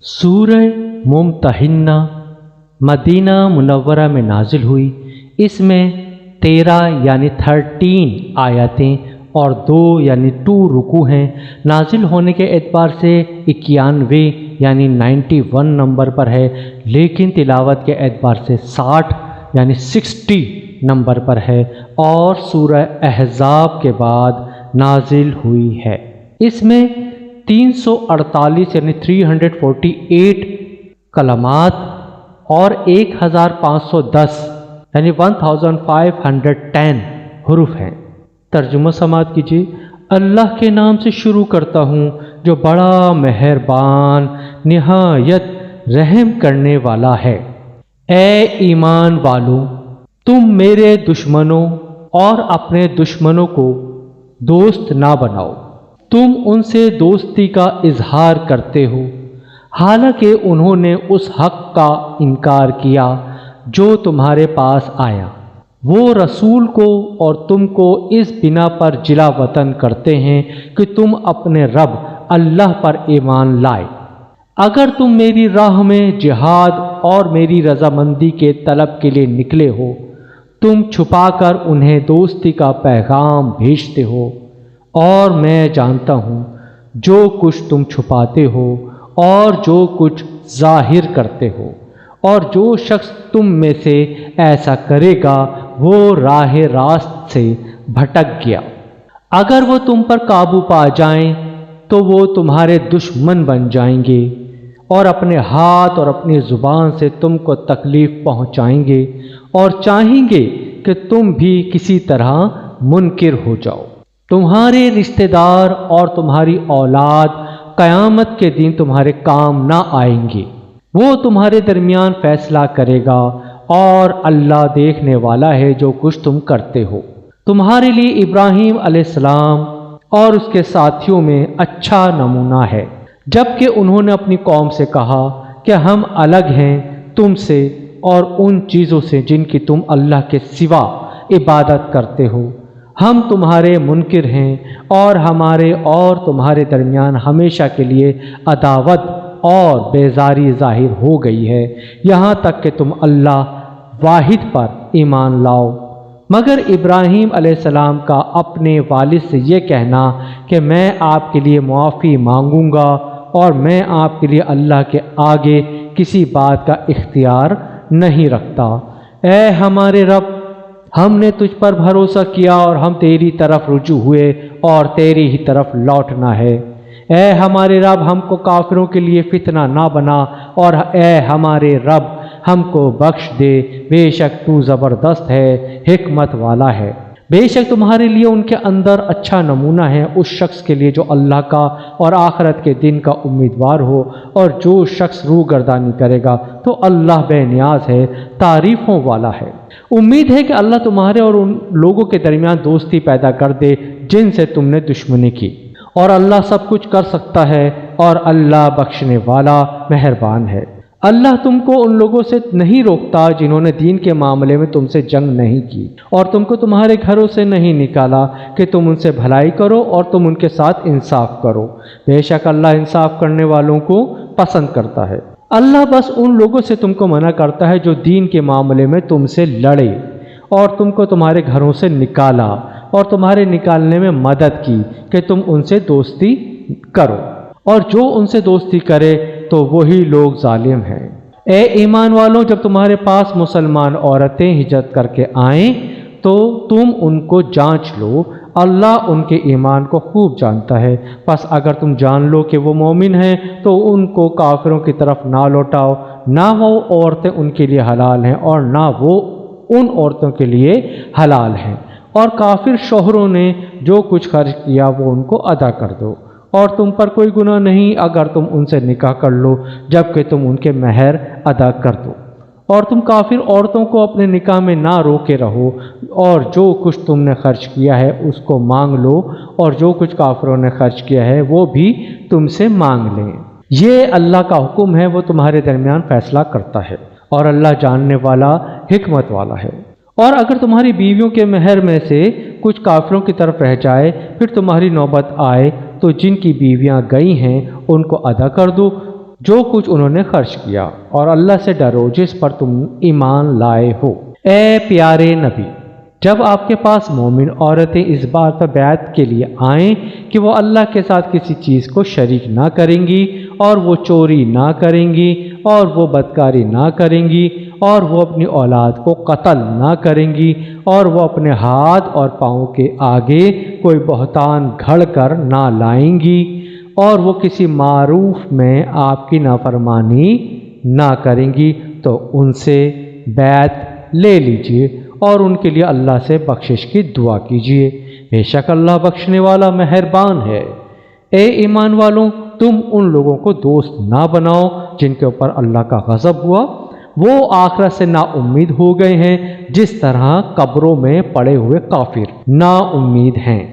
सूरह मुमतहिन्ना Medina Munawwara में नाजिल हुई। इसमें 13 यानी 13 आयतें और 2 यानी 2 रुकू हैं। नाजिल होने के एतबार से 91 यानी 91 नंबर पर है, लेकिन तिलावत के एतबार से 60 यानी 60 नंबर पर है और सूरह अहज़ाब के बाद नाजिल हुई है। इसमें 348 यानी 348 कलमात और 1510 यानी 1510 हुरूफ हैं। तर्जुमा समात कीजिए। अल्लाह के नाम से शुरू करता हूँ जो बड़ा मेहरबान निहायत रहम करने वाला है। ए ईमान वालों, तुम मेरे दुश्मनों और अपने दुश्मनों को दोस्त ना बनाओ। तुम उनसे दोस्ती का इजहार करते हो, हालांकि उन्होंने उस हक का इनकार किया जो तुम्हारे पास आया। वो रसूल को और तुमको इस बिना पर जिला वतन करते हैं कि तुम अपने रब अल्लाह पर ईमान लाए। अगर तुम मेरी राह में जिहाद और मेरी रजामंदी के तलब के लिए निकले हो, तुम छुपाकर उन्हें दोस्ती का पैगाम भेजते हो और मैं जानता हूँ जो कुछ तुम छुपाते हो और जो कुछ जाहिर करते हो, और जो शख्स तुम में से ऐसा करेगा वो राह रास्त से भटक गया। अगर वो तुम पर काबू पा जाएं तो वो तुम्हारे दुश्मन बन जाएंगे और अपने हाथ और अपनी ज़ुबान से तुमको तकलीफ़ पहुंचाएंगे और चाहेंगे कि तुम भी किसी तरह मुनकिर हो जाओ। तुम्हारे रिश्तेदार और तुम्हारी औलाद क़यामत के दिन तुम्हारे काम ना आएंगे। वो तुम्हारे दरमियान फैसला करेगा और अल्लाह देखने वाला है जो कुछ तुम करते हो। तुम्हारे लिए इब्राहीम अलैहिस्सलाम और उसके साथियों में अच्छा नमूना है, जबकि उन्होंने अपनी कौम से कहा कि हम अलग हैं तुमसे और उन चीज़ों से जिनकी तुम अल्लाह के सिवा इबादत करते हो। हम तुम्हारे मुनकिर हैं और हमारे और तुम्हारे दरमियान हमेशा के लिए अदावत और बेजारी ज़ाहिर हो गई है, यहाँ तक कि तुम अल्लाह वाहिद पर ईमान लाओ। मगर इब्राहीम अलैहिस्सलाम का अपने वालिद से ये कहना कि मैं आपके लिए मुआफ़ी मांगूंगा और मैं आपके लिए अल्लाह के आगे किसी बात का इख्तियार नहीं रखता। ए हमारे रब, हमने तुझ पर भरोसा किया और हम तेरी तरफ रुजू हुए और तेरी ही तरफ लौटना है। ए हमारे रब, हमको काफिरों के लिए फितना ना बना और ए हमारे रब, हमको बख्श दे। बेशक तू ज़बरदस्त है, हिकमत वाला है। बेशक तुम्हारे लिए उनके अंदर अच्छा नमूना है उस शख्स के लिए जो अल्लाह का और आखिरत के दिन का उम्मीदवार हो, और जो शख्स रूह गर्दानी करेगा तो अल्लाह बेनियाज है, तारीफ़ों वाला है। उम्मीद है कि अल्लाह तुम्हारे और उन लोगों के दरमियान दोस्ती पैदा कर दे जिनसे तुमने दुश्मनी की, और अल्लाह सब कुछ कर सकता है और अल्लाह बख्शने वाला मेहरबान है। अल्लाह तुमको उन लोगों से नहीं रोकता जिन्होंने दीन के मामले में तुमसे जंग नहीं की और तुमको तुम्हारे घरों से नहीं निकाला कि तुम उनसे भलाई करो और तुम उनके साथ इंसाफ करो। बेशक अल्लाह इंसाफ करने वालों को पसंद करता है। अल्लाह बस उन लोगों से तुमको मना करता है जो दीन के मामले में तुमसे लड़े और तुमको तुम्हारे घरों से निकाला और तुम्हारे निकालने में मदद की कि तुम उनसे दोस्ती करो, और जो उनसे दोस्ती करे तो वही लोग जालिम हैं। ए ईमान वालों, जब तुम्हारे पास मुसलमान औरतें हिजरत करके आएं तो तुम उनको जांच लो, अल्लाह उनके ईमान को खूब जानता है। बस अगर तुम जान लो कि वो मोमिन हैं तो उनको काफिरों की तरफ ना लौटाओ, ना वो औरतें उनके लिए हलाल हैं और ना वो उन औरतों के लिए हलाल हैं, और काफिर शोहरों ने जो कुछ खर्च किया वो उनको अदा कर दो, और तुम पर कोई गुनाह नहीं अगर तुम उनसे निकाह कर लो जबकि तुम उनके महर अदा कर दो। और तुम काफिर औरतों को अपने निकाह में ना रोके रहो, और जो कुछ तुमने खर्च किया है उसको मांग लो, और जो कुछ काफिरों ने खर्च किया है वो भी तुमसे मांग लें। ये अल्लाह का हुक्म है, वो तुम्हारे दरमियान फैसला करता है, और अल्लाह जानने वाला हिकमत वाला है। और अगर तुम्हारी बीवियों के महर में से कुछ काफिरों की तरफ रह जाए, फिर तुम्हारी नौबत आए तो जिनकी बीवियां गई हैं उनको अदा कर दो, جو کچھ انہوں نے خرچ کیا، اور اللہ سے ڈرو جس پر تم ایمان لائے ہو۔ اے پیارے نبی، جب آپ کے پاس مومن عورتیں اس بات پر بیعت کے لیے آئیں کہ وہ اللہ کے ساتھ کسی چیز کو شریک نہ کریں گی، اور وہ چوری نہ کریں گی، اور وہ بدکاری نہ کریں گی، اور وہ اپنی اولاد کو قتل نہ کریں گی، اور وہ اپنے ہاتھ اور پاؤں کے آگے کوئی بہتان گھڑ کر نہ لائیں گی، اور وہ کسی معروف میں آپ کی نافرمانی نہ کریں گی، تو ان سے بیعت لے لیجئے اور ان کے لیے اللہ سے بخشش کی دعا کیجیے، بے شک اللہ بخشنے والا مہربان ہے۔ اے ایمان والوں، تم ان لوگوں کو دوست نہ بناؤ جن کے اوپر اللہ کا غضب ہوا، وہ آخرت سے نا امید ہو گئے ہیں، جس طرح قبروں میں پڑے ہوئے کافر نا امید ہیں۔